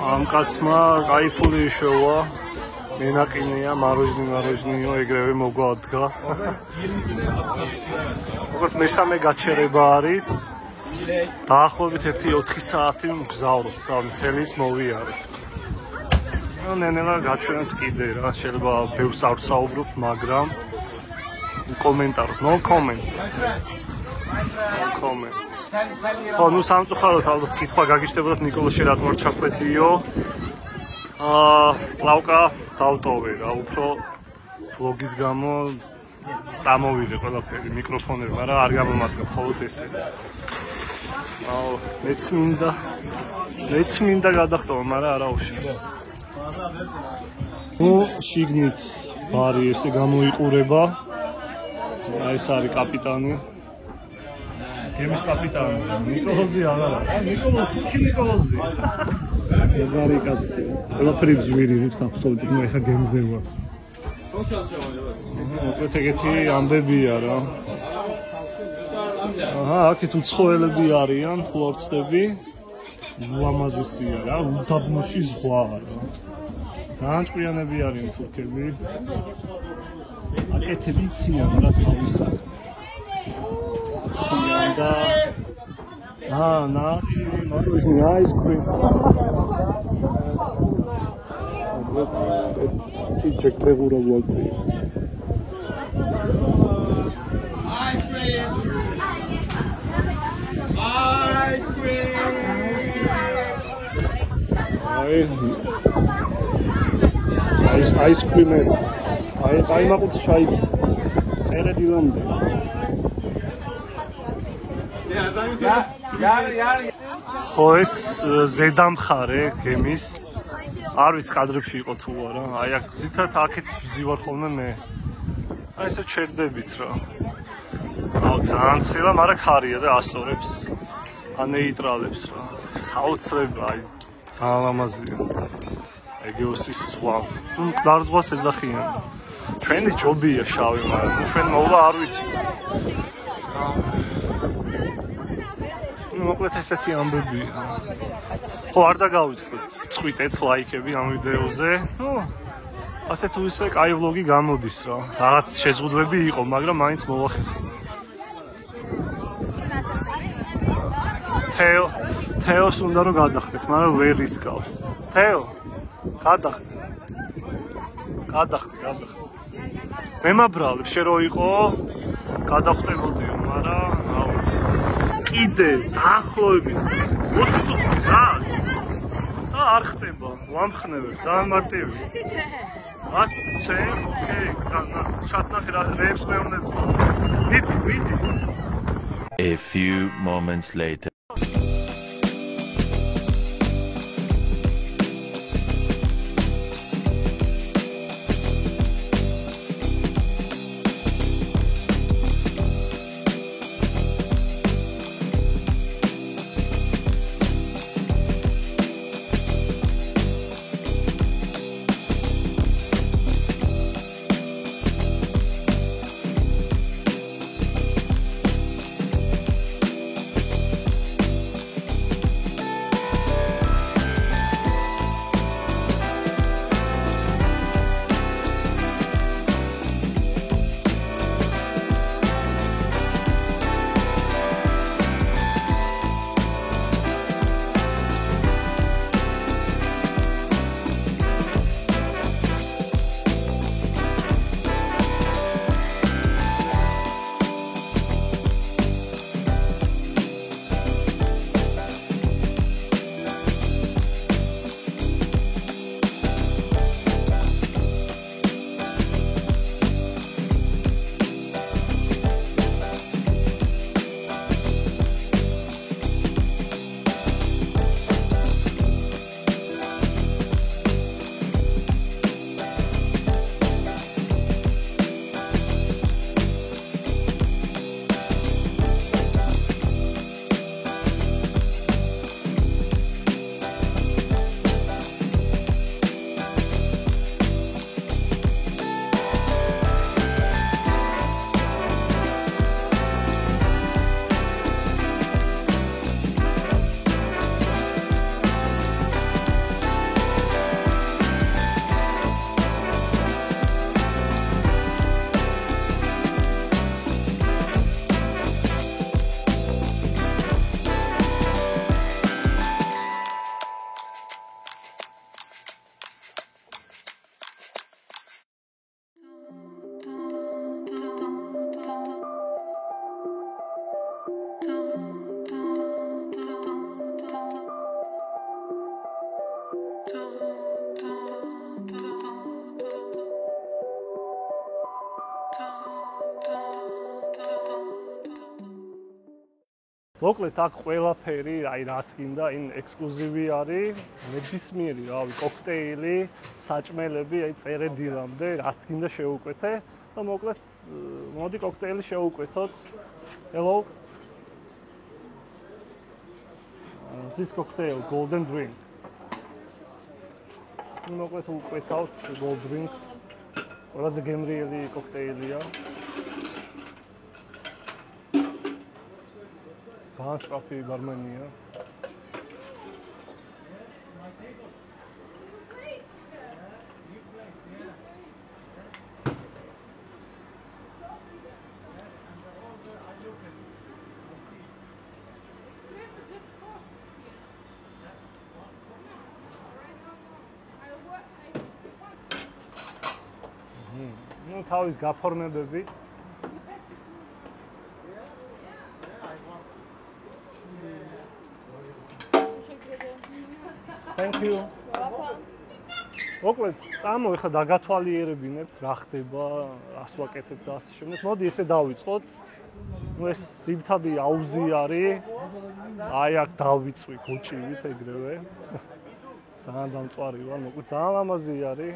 ამ კაცმა кайფული შოვა. მენაყინეა, მაროჟნიო ეგრევე მოგვადგა. როგორც მესამე გაჩერება არის. დაახლოებით 1-4 საათი მგზავრობთ, მთელის მოვიარეთ. ნენელა გაჩვენებთ კიდე რა, შეიძლება ბევრს არ ვსაუბრობ, მაგრამ კომენტაროთ, no comment. ხო, ნუ სამწუხაროდ ალბათ კითხვა გაგიჩნდებოდათ ნიკოლოზი რატომ არ ჩახვედიო. პლავკა დავტოვე რა, უფრო ბლოგის გამო წამოვიღე ყველაფერი მიკროფონები, მაგრამ არ გამომადგა მხოლოდ ესე. მეც მინდა გადახტოვა, მაგრამ არა უშავს. ნუ შიგნით ბარი ესე გამოიყურება. ეს არის კაპიტანი. გემის კაპიტანი ნიკოლოზი აღარა. ნიკოლოზი. ეგარი კაცი. ყველაფერი ძვირი რიფს აბსოლუტურად ნუ ეხა გემზე ვარ. მოკლედ ეგეთი ამბებია რა. აქეთ უცხოელები არიან, ფლორცდები. ულამაზესია რა, უდაბნოში ზღვა რა. ძალიან ჭკვიანები არიან თურქები. აკეთები ციან რა თავისად. ციან და მაროჟნი აისკრიმ. ჩიჩეკ პრეგურაბლად. აისკრიმ. აი მაყუთ შაი წერედი რომდე. ხო ეს ზედამხარე გემის არ ვიცი კადრებში იყო თუ არა. აი აქ ზითათ აქეთ ვზივარ ხოლმე მე. აი ესე ჩერდებით რა. ძალიან ცხელა, მაგრამ ხარია და ასწორებს. ანეიტრალებს რა. საოცრება აი ძალიან ლამაზია. ეგეოსის ზღვა. მკვდარ ზღვას ეძახიან. ჩვენი ჯობია შავი, მაგრამ ჩვენ მოვლა არ ვიცი. მოკლედ ესეთი ამბებია. ხო არ დაგავიწყდეთ, წვიტეთ ლაიქები ამ ვიდეოზე. ასე თუ ისე კაი ვლოგი გამოდის რა. რაღაც შეზღუდვები იყო, მაგრამ მაინც მოვახერხე. თეოს უნდა რომ გადახდეს, მაგრამ ვერ ისკავს. თეო, გადახდე. მემაბრალებ, შე რო იყო, გადახდებოდიო, მაგრამ კიდე დაახლოებით 20 წუთი გას და არ ხდება, ვამხნევებ, ძალიან მარტივი. ასე, ოკეი, ჩატნახე რა რეებს მეუბნები. მიდი. A few moments later. მოკლედ აქ ყველაფერი, აი რაც გინდა, იმ ექსკლუზივი არის, ნებისმიერი, რავი, კოქტეილი, საჭმელები, აი წერედილამდე, რაც გინდა შევუკვეთე და მოკლედ მოდი კოქტეილი შევუკვეთოთ. Hello. This cocktail, golden drink. მოკლედ უკვეთავთ gold drinks. ყველაზე გემრიელი კოქტეილია. ძალიან სწრაფი ბარმენია. ну თავის გაფორმებებით Thank you. მოკლედ, წამო ეხლა დაგათვალიერებინებთ რა ხდება, რას ვაკეთებ და ასე შემდეგ. მოდი ესე დავიწყოთ. ну ეს ძირთადი აუზი არის. აი აქ დავიწვი გოჭივით ეგრევე. ძალიან დამწვარი ვარ, მოკლედ ძალიან ლამაზი არის.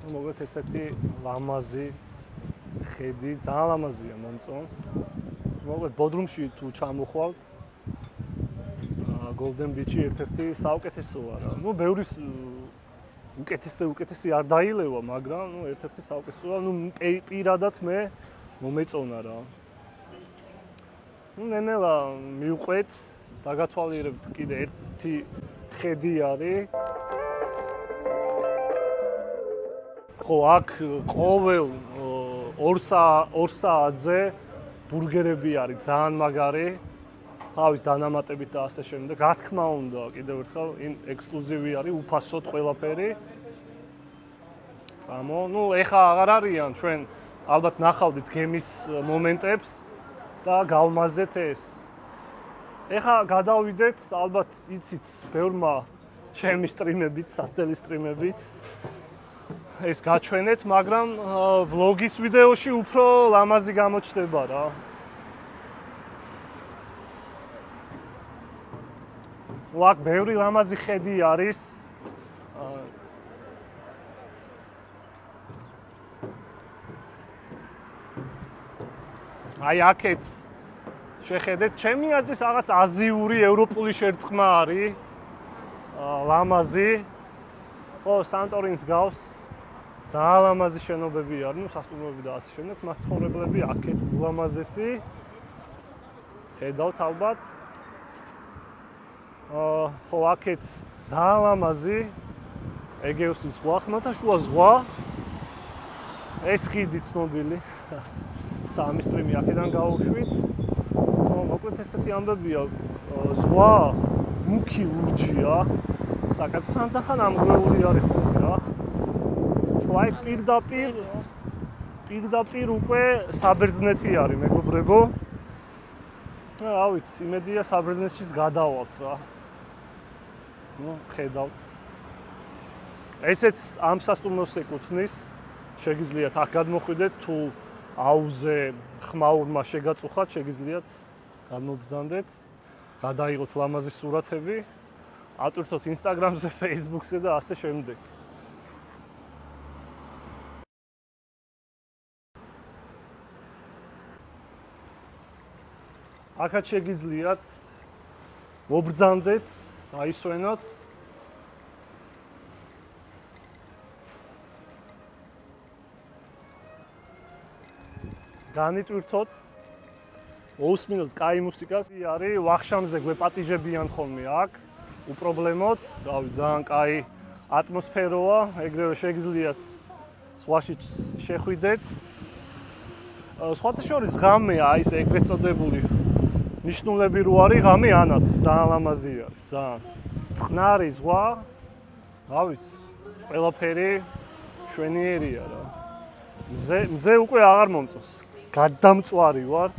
მოგვეთ ესეთი ლამაზი ხედი, ძალიან ლამაზია მომწონს. მოგვეთ ბოდრუმში თუ ჩამოხვალთ, Golden Beach-ი ერთ-ერთი საუკეთესოა რა. ну ბევრის უკეთესი არ დაილევა, მაგრამ ну ერთ-ერთი საუკეთესოა. ну პირადად მე მომეწონა რა. ну ნენელა მივყვეთ, დაგათვალიერებთ კიდე ერთი ხედი არის. ხო, აქ ყოველ 2 საათზე ბურგერები არის ძალიან მაგარი. თავის დანამატებით და ასე შემდეგ. რა თქმა უნდა, კიდევ ერთხელ იმ ექსკლუზივი არის, უფასოდ ყველაფერი. წამო, ну ეხა აღარ არიან, ჩვენ ალბათ ნახავდით გემის მომენტებს და გავმაზეთ ეს. ეხა გადავიდეთ, ალბათ იცით, ბევრმა ჩემი სტრიმებით, სასტელი სტრიმებით ეს გაჩვენეთ, მაგრამ ვლოგის ვიდეოში უფრო ლამაზი გამოჩნდება რა. აქ ბევრი ლამაზი ხედი არის. აი აქეთ შეხედეთ, ჩემი აზრით რაღაც აზიური, ევროპული შერწყმა არის. ლამაზი. ო, სანტორინს გავს. ძალიან ლამაზი შენობები არის, ну სასტუმროები და ასე შემდეგ, მაცხოვრებლები აქეთ ულამაზესი. ხედავთ ალბათ. ხო, აქეთ ძალიან ლამაზი ეგეოსის ზღვა, ხმელთაშუა ზღვა. ეს ხიდი ცნობილი. სამი სტრიმი აქედან გავუშვით. მოკლედ ესეთი ამბებია, ზღვა მუქი ლურჯია. საკეთხან და ხან ამგვეული არის ხოლმე რა. აი პირდაპირ უკვე საბერძნეთი არის, მეგობრებო. რა ვიცი, იმედია საბერძნეთშიც გადავალთ რა. ну ხედავთ. ესეც ამ სასტუმროს ეკუთვნის. შეგიძლიათ აქ გადმოხვიდეთ, თუ აუზე ხმაურმა შეგაწუხათ, შეგიძლიათ გადმობრძანდეთ, გადაიღოთ ლამაზი სურათები, ატვირთოთ Instagram-ზე, Facebook-ზე და ასე შემდეგ. აქაც შეგიძლიათ მობრძანდეთ, დაისვენოთ. განიტვირთოთ. მოусმინოთ კაი მუსიკას. არის ვახშამზე გვეპატიჟებიან ხოლმე აქ. უპრობლემოდ, რავი, ძალიან კაი ატმოსფეროა, ეგრევე შეგიძლიათ სხვაში შეხვიდეთ. სხვათა შორის ღამეა, ის ეგრეთ წოდებული ნიშნულები რო არის, ღამე ანად, ძალიან ლამაზი არის, ძალიან. წყნარი ზღვა, რა ვიცი, ყველაფერი შვენიერია რა. მზე უკვე აღარ მომწონს. გადამწვარი ვარ.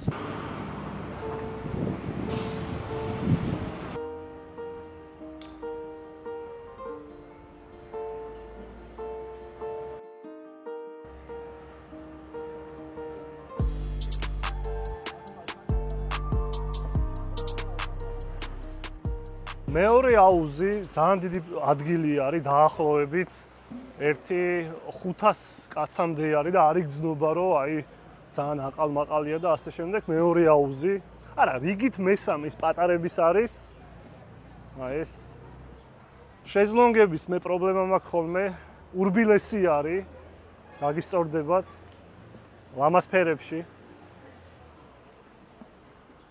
მეორე აუზი ძალიან დიდი ადგილი არის დაახლოებით 1-500 კაცამდე არის და არის გზნობა რომ აი ძალიან აყალმაყალია და ასე შემდეგ. მეორე აუზი, არა, რიგით მესამე ის პატარების არის. აი ეს შეზლონგების მე პრობლემა მაქვს ხოლმე, ურბილესი არის. გაგისწორდებათ ლამას ფერებში.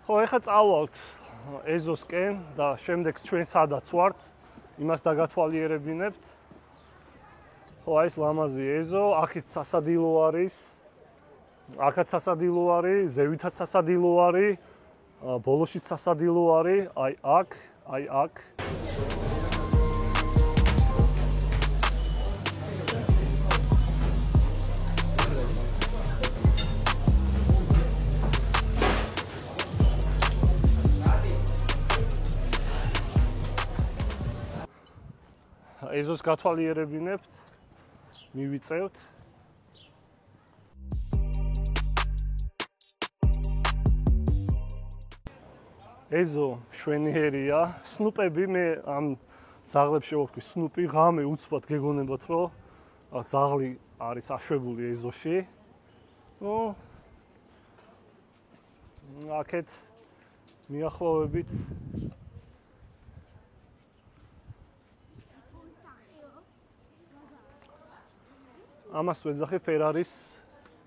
ხო, ეხლა წავალთ ეზოსკენ და შემდეგ ჩვენ სადაც ვართ, იმას დაგათვალიერებინებთ. ხო, აი ეს ლამაზი ეზო, აქეთ სასადილო არის. აქაც სასადილო არის, ზევითაც სასადილო არის, ბოლოშიც სასადილო არის, აი აქ, აი აქ. ეზოს გათვალიერებინებთ, მივიწევთ. ეზო შვენიერია, სნუპები მე ამ ზაღლებს შევხვდი, სნუპი ღამე უცბად გეგონებათ რომ ზაღლი არის აშვებული ეზოში. ნუ აქეთ მიახლოვებით ამას ვეძახი ფერარის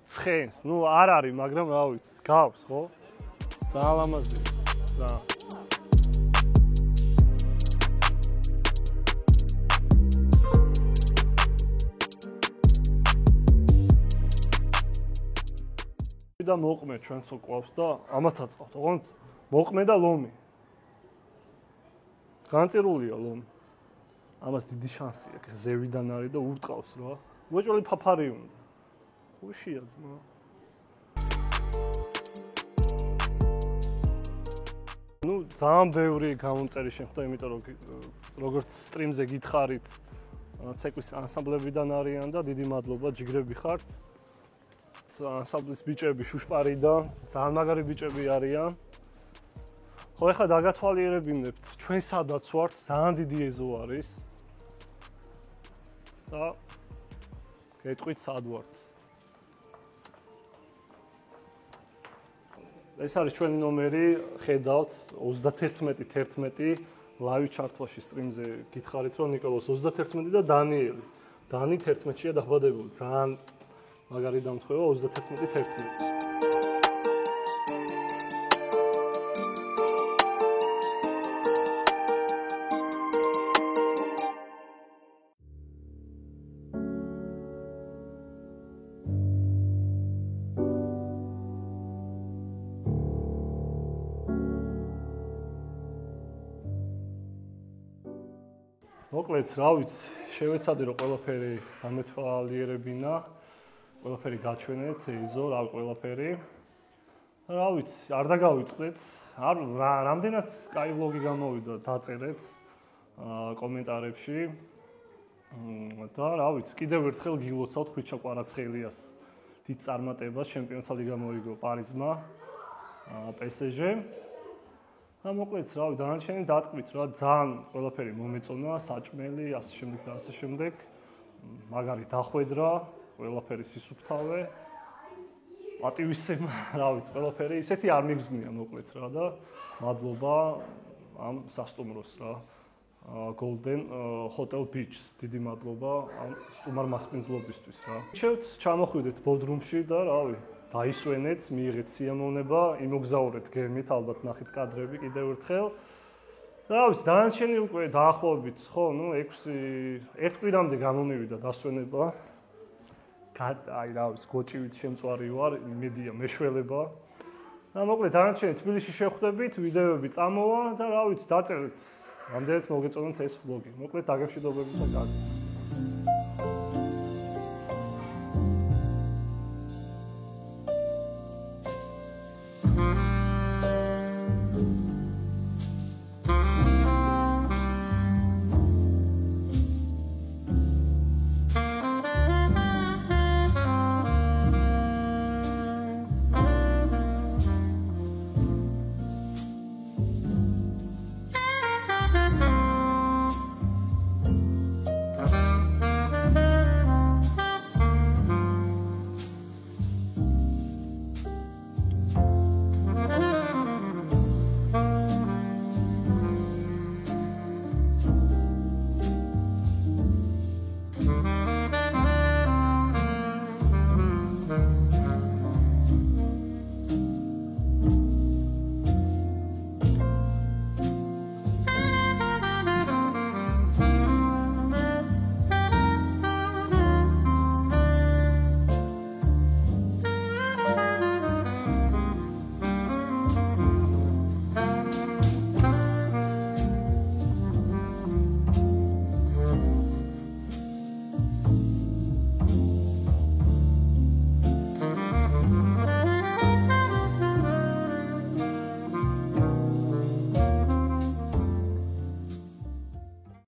ცხენს. ნუ არ არის, მაგრამ რა ვიცი, გავს, ხო? ძალიან ლამაზია. და და მოყმე ჩვენ სოყვავს და ამათ აწყავთ. ოღონდ მოყმე და ლომი. განწირულია ლომი. ამას დიდი შანსი აქვს. ზევიდან არის და ურტყავს რა. მოჭრილი ფაფარი უნდა. ხუშია ძმა. ნუ ძალიან ბევრი გამომწერი შეხვდა, იმიტომ რომ როგორც სტრიმზე გითხარით, ცეკვის ანსამბლებიდან არიან და დიდი მადლობა, ჯიგრები ხართ. ანსამბლის ბიჭები შუშპარიდან, ძალიან მაგარი ბიჭები არიან. ხო, ეხლა დაგათვალიერებინებთ, ჩვენ სადაც ვართ, ძალიან დიდი ეზო არის. და გეტყვით სად ვართ. ეს არის ჩვენი ნომერი, ხედავთ 31-11 ლაივ ჩართვაში სტრიმზე გითხარით რომ ნიკოლოს 31 და დანიელი. დანი 11-ია დაბადებული. ძალიან მაგარი დამთხვევა 31-11. მოკლედ, რა ვიცი, შევეცადე რომ ყველაფერი დამეთვალიერებინა, ყველაფერი გაჩვენეთ, ეზო, რა ყველაფერი. რა ვიცი, არ დაგავიწყდეთ. რამდენად კაი ვლოგი გამოვიდა, დაწერეთ კომენტარებში. და რა ვიცი, კიდევ ერთხელ გილოცავთ ხვიჩა კვარაცხელიას დიდ წარმატებას, ჩემპიონთა ლიგა მოიგო პარიზმა, PSG. და მოკლედ, რა ვიცი, დანარჩენი დატყვით რა, ძალიან ყველაფერი მომეწონა, საჭმელი, ასე შემდეგ და ასე შემდეგ. მაგარი დახვედრა, ყველაფერი სისუფთავე. პატივისცემა, რა ვიცი, ყველაფერი ისეთი არ მიგზნია მოკლედ რა და მადლობა ამ სასტუმროს რა. Golden Hotel Beach, დიდი მადლობა ამ სტუმარ მასპინძლობისთვის რა. შევთ ჩამოხვიდეთ ბოდრუმში და რავი, დაისვენეთ, მიიღეთ სიამოვნება, იმოგზაურეთ გემით, ალბათ ნახეთ კადრები კიდევ ერთხელ. რა ვიცი, დანარჩენი უკვე დაახლოებით, ხო, ნუ 1 კვირამდე გამომივიდა დასვენება. აი რა ვიცი, გოჭივით შემწვარი ვარ, იმედია მეშველება. და მოკლედ დანარჩენი თბილისში შევხვდებით, ვიდეოები წამოვა და რა ვიცი, დაწერეთ. რამდენად მოგეწონათ ეს ვლოგი. მოკლედ დაგემშვიდობებით და კარგი.